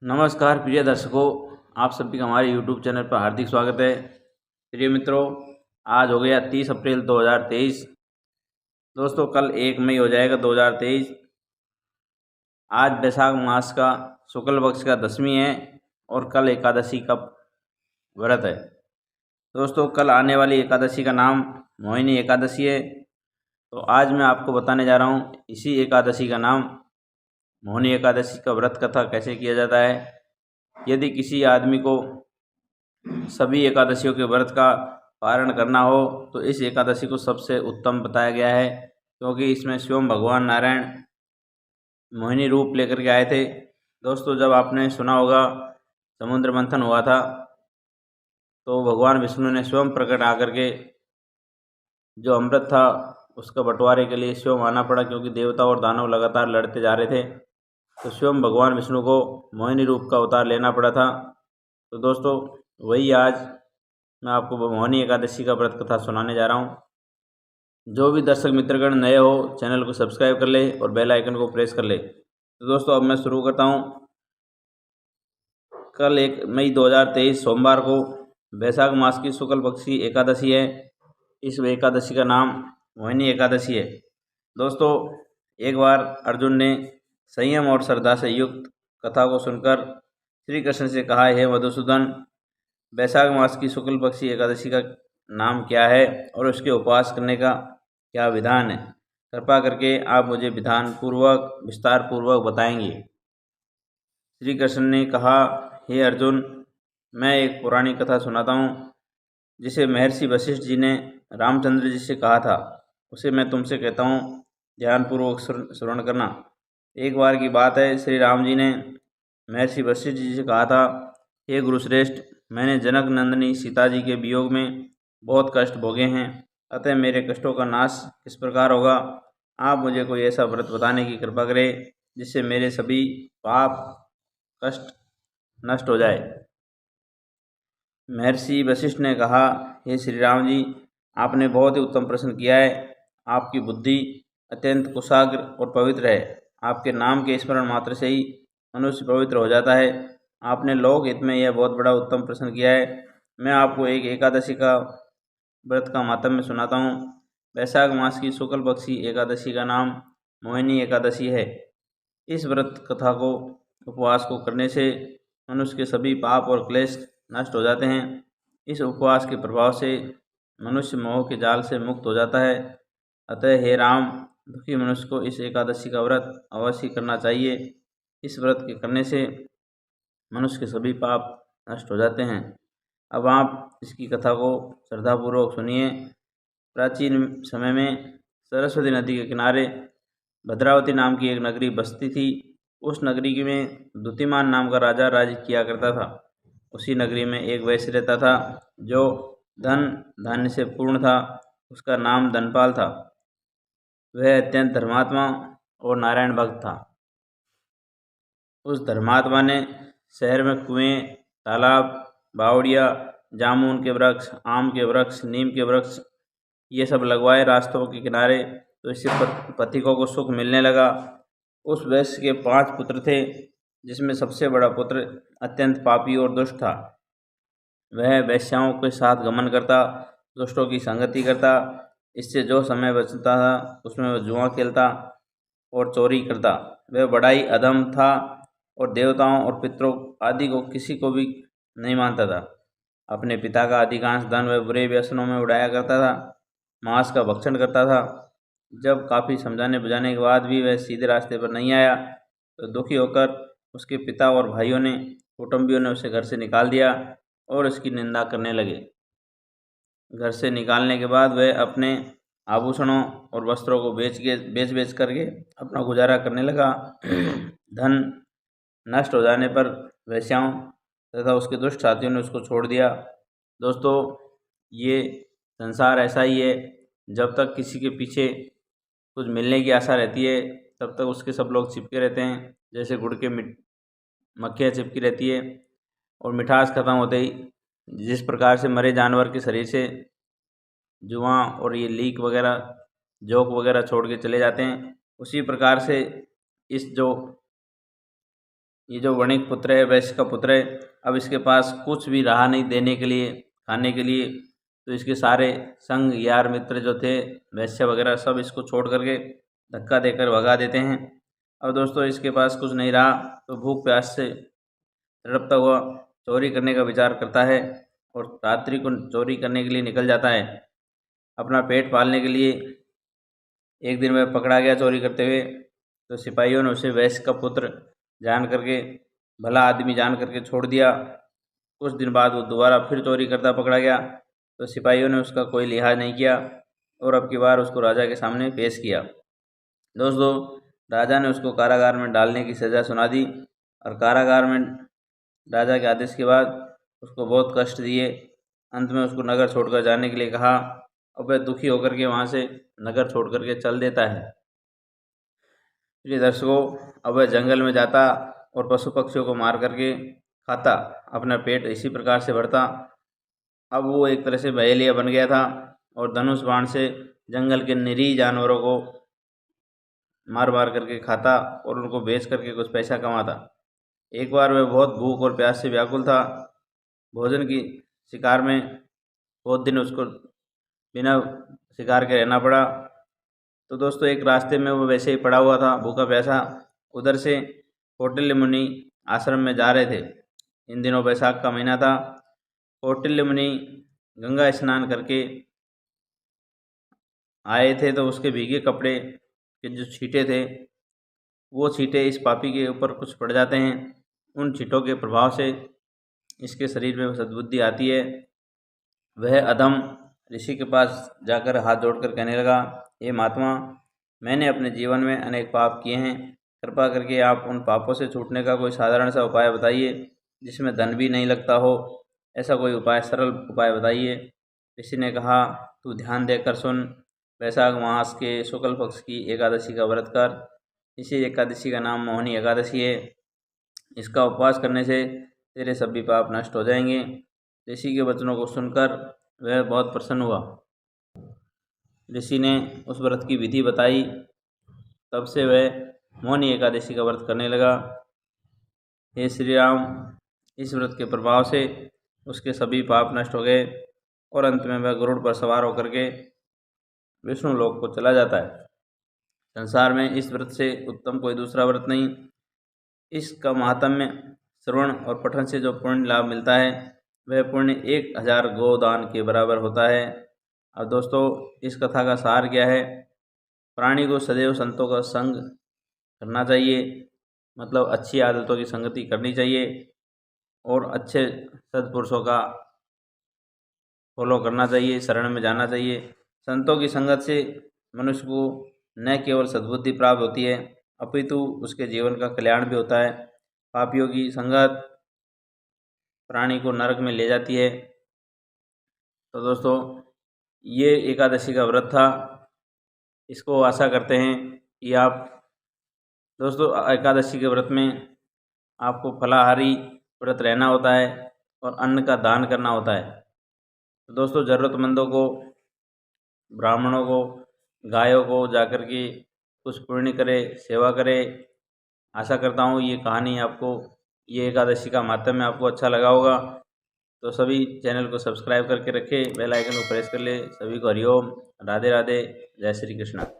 नमस्कार प्रिय दर्शकों, आप सभी का हमारे YouTube चैनल पर हार्दिक स्वागत है। प्रिय मित्रों, आज हो गया 30 अप्रैल 2023। दोस्तों, कल 1 मई हो जाएगा 2023। आज वैशाख मास का शुक्ल पक्ष का 10वीं है और कल एकादशी का व्रत है। दोस्तों, कल आने वाली एकादशी का नाम मोहिनी एकादशी है। तो आज मैं आपको बताने जा रहा हूँ इसी एकादशी का नाम। मोहिनी एकादशी का व्रत कथा कैसे किया जाता है। यदि किसी आदमी को सभी एकादशियों के व्रत का पारण करना हो तो इस एकादशी को सबसे उत्तम बताया गया है, क्योंकि इसमें स्वयं भगवान नारायण मोहिनी रूप लेकर के आए थे। दोस्तों, जब आपने सुना होगा समुद्र मंथन हुआ था तो भगवान विष्णु ने स्वयं प्रकट आकर के जो अमृत था उसका बंटवारे के लिए स्वयं आना पड़ा, क्योंकि देवता और दानव लगातार लड़ते जा रहे थे। तो स्वयं भगवान विष्णु को मोहिनी रूप का अवतार लेना पड़ा था। तो दोस्तों, वही आज मैं आपको मोहिनी एकादशी का व्रत कथा सुनाने जा रहा हूँ। जो भी दर्शक मित्रगण नए हो, चैनल को सब्सक्राइब कर ले और बेल आइकन को प्रेस कर ले। तो दोस्तों, अब मैं शुरू करता हूँ। कल 1 मई 2023 सोमवार को वैशाख मास की शुक्ल पक्ष की एकादशी है। इस एकादशी का नाम मोहिनी एकादशी है। दोस्तों, एक बार अर्जुन ने संयम और श्रद्धा से युक्त कथा को सुनकर श्री कृष्ण से कहा, हे मधुसूदन, वैशाख मास की शुक्ल पक्षी एकादशी का नाम क्या है और उसके उपवास करने का क्या विधान है। कृपा करके आप मुझे विधान पूर्वक विस्तार पूर्वक बताएंगे। श्री कृष्ण ने कहा, हे अर्जुन, मैं एक पुरानी कथा सुनाता हूँ जिसे महर्षि वशिष्ठ जी ने रामचंद्र जी से कहा था। उसे मैं तुमसे कहता हूँ, ध्यानपूर्वक श्रवण करना। एक बार की बात है, श्री राम जी ने महर्षि वशिष्ठ जी से कहा था, हे गुरुश्रेष्ठ, मैंने जनक नंदिनी सीता जी के वियोग में बहुत कष्ट भोगे हैं, अतः मेरे कष्टों का नाश किस प्रकार होगा। आप मुझे कोई ऐसा व्रत बताने की कृपा करें जिससे मेरे सभी पाप कष्ट नष्ट हो जाए। महर्षि वशिष्ठ ने कहा, हे श्री राम जी, आपने बहुत ही उत्तम प्रश्न किया है। आपकी बुद्धि अत्यंत कुशाग्र और पवित्र है। आपके नाम के स्मरण मात्र से ही मनुष्य पवित्र हो जाता है। आपने लोक हित में यह बहुत बड़ा उत्तम प्रश्न किया है। मैं आपको एक एकादशी का व्रत का माहात्म्य सुनाता हूँ। वैशाख मास की शुक्ल पक्षी एकादशी का नाम मोहिनी एकादशी है। इस व्रत कथा को उपवास को करने से मनुष्य के सभी पाप और क्लेश नष्ट हो जाते हैं। इस उपवास के प्रभाव से मनुष्य मोह के जाल से मुक्त हो जाता है। अतः हे राम, दुखी मनुष्य को इस एकादशी का व्रत अवश्य करना चाहिए। इस व्रत के करने से मनुष्य के सभी पाप नष्ट हो जाते हैं। अब आप इसकी कथा को श्रद्धापूर्वक सुनिए। प्राचीन समय में सरस्वती नदी के किनारे भद्रावती नाम की एक नगरी बसती थी। उस नगरी में द्युतिमान नाम का राजा राज्य किया करता था। उसी नगरी में एक वैश्य रहता था जो धन धान्य से पूर्ण था। उसका नाम धनपाल था। वह अत्यंत धर्मात्मा और नारायण भक्त था। उस धर्मात्मा ने शहर में कुएं, तालाब, बावड़िया, जामुन के वृक्ष, आम के वृक्ष, नीम के वृक्ष ये सब लगवाए रास्तों के किनारे। तो इससे पथिकों को सुख मिलने लगा। उस वैश्य के 5 पुत्र थे, जिसमें सबसे बड़ा पुत्र अत्यंत पापी और दुष्ट था। वह वेश्याओं के साथ गमन करता, दुष्टों की संगति करता। इससे जो समय बचता था उसमें वह जुआ खेलता और चोरी करता। वह बड़ा ही अधम था और देवताओं और पितरों आदि को किसी को भी नहीं मानता था। अपने पिता का अधिकांश धन वह बुरे व्यसनों में उड़ाया करता था। मांस का भक्षण करता था। जब काफ़ी समझाने बुझाने के बाद भी वह सीधे रास्ते पर नहीं आया तो दुखी होकर उसके पिता और भाइयों ने, कुटुंबियों ने उसे घर से निकाल दिया और उसकी निंदा करने लगे। घर से निकालने के बाद वह अपने आभूषणों और वस्त्रों को बेच करके अपना गुजारा करने लगा। धन नष्ट हो जाने पर वेश्याओं तथा उसके दुष्ट साथियों ने उसको छोड़ दिया। दोस्तों, ये संसार ऐसा ही है, जब तक किसी के पीछे कुछ मिलने की आशा रहती है तब तक उसके सब लोग चिपके रहते हैं। जैसे गुड़ के मक्खियाँ चिपकी रहती है और मिठास खत्म होते ही जिस प्रकार से मरे जानवर के शरीर से जुआ और ये लीक वगैरह, जोक वगैरह छोड़ के चले जाते हैं, उसी प्रकार से इस जो ये जो वणिक पुत्र है, वैश्य का पुत्र है, अब इसके पास कुछ भी रहा नहीं देने के लिए, खाने के लिए। तो इसके सारे संग यार मित्र जो थे, वैश्य वगैरह, सब इसको छोड़ करके धक्का देकर भगा देते हैं। अब दोस्तों इसके पास कुछ नहीं रहा तो भूख प्यास से तड़पता हुआ चोरी करने का विचार करता है और रात्रि को चोरी करने के लिए निकल जाता है अपना पेट पालने के लिए। एक दिन वह पकड़ा गया चोरी करते हुए, तो सिपाहियों ने उसे वैश्य का पुत्र जान करके, भला आदमी जान करके छोड़ दिया। कुछ दिन बाद वो दोबारा फिर चोरी करता पकड़ा गया, तो सिपाहियों ने उसका कोई लिहाज नहीं किया और अब की बार उसको राजा के सामने पेश किया। दोस्तों राजा ने उसको कारागार में डालने की सज़ा सुना दी और कारागार में राजा के आदेश के बाद उसको बहुत कष्ट दिए। अंत में उसको नगर छोड़कर जाने के लिए कहा और वह दुखी होकर के वहाँ से नगर छोड़ करके चल देता है। प्रिय दर्शकों, अब वह जंगल में जाता और पशु पक्षियों को मार करके खाता, अपना पेट इसी प्रकार से भरता। अब वो एक तरह से बहेलिया बन गया था और धनुष बाण से जंगल के निरीह जानवरों को मार मार करके खाता और उनको बेच करके कुछ पैसा कमाता। एक बार वह बहुत भूख और प्यास से व्याकुल था, भोजन की शिकार में बहुत दिन उसको बिना शिकार के रहना पड़ा। तो दोस्तों एक रास्ते में वो वैसे ही पड़ा हुआ था, भूखा प्यासा, उधर से कौटिल्य मुनि आश्रम में जा रहे थे। इन दिनों बैसाख का महीना था। कौटिल्य मुनि गंगा स्नान करके आए थे, तो उसके भीगे कपड़े के जो छींटे थे, वो छींटे इस पापी के ऊपर कुछ पड़ जाते हैं। उन छींटों के प्रभाव से इसके शरीर में सद्बुद्धि आती है। वह अधम ऋषि के पास जाकर हाथ जोड़कर कहने लगा, हे महात्मा, मैंने अपने जीवन में अनेक पाप किए हैं, कृपा करके आप उन पापों से छूटने का कोई साधारण सा उपाय बताइए जिसमें धन भी नहीं लगता हो। ऐसा कोई उपाय, सरल उपाय बताइए। ऋषि ने कहा, तू ध्यान देकर सुन। वैशाख मास के शुक्ल पक्ष की एकादशी का व्रत कर। इसी एकादशी का नाम मोहिनी एकादशी है। इसका उपवास करने से तेरे सभी पाप नष्ट हो जाएंगे। ऋषि के वचनों को सुनकर वह बहुत प्रसन्न हुआ। ऋषि ने उस व्रत की विधि बताई। तब से वह मौनी एकादशी का व्रत करने लगा। हे श्री राम, इस व्रत के प्रभाव से उसके सभी पाप नष्ट हो गए और अंत में वह गरुड़ पर सवार होकर के विष्णु लोक को चला जाता है। संसार में इस व्रत से उत्तम कोई दूसरा व्रत नहीं। इसका महात्म्य श्रवण और पठन से जो पुण्य लाभ मिलता है, वह पुण्य 1000 गोदान के बराबर होता है। अब दोस्तों इस कथा का सार क्या है? प्राणी को सदैव संतों का संग करना चाहिए, मतलब अच्छी आदतों की संगति करनी चाहिए और अच्छे सद्पुरुषों का फॉलो करना चाहिए, शरण में जाना चाहिए। संतों की संगत से मनुष्य को न केवल सद्बुद्धि प्राप्त होती है, अपितु उसके जीवन का कल्याण भी होता है। पापियों की संगत प्राणी को नरक में ले जाती है। तो दोस्तों ये एकादशी का व्रत था। इसको आशा करते हैं कि आप दोस्तों एकादशी के व्रत में आपको फलाहारी व्रत रहना होता है और अन्न का दान करना होता है। तो दोस्तों ज़रूरतमंदों को, ब्राह्मणों को, गायों को जाकर के कुछ पुण्य करे, सेवा करे। आशा करता हूँ ये कहानी आपको, ये एकादशी का माहात्म्य आपको अच्छा लगा होगा। तो सभी चैनल को सब्सक्राइब करके रखें, बेल आइकन को प्रेस कर ले। सभी को हरिओम, राधे राधे, जय श्री कृष्णा।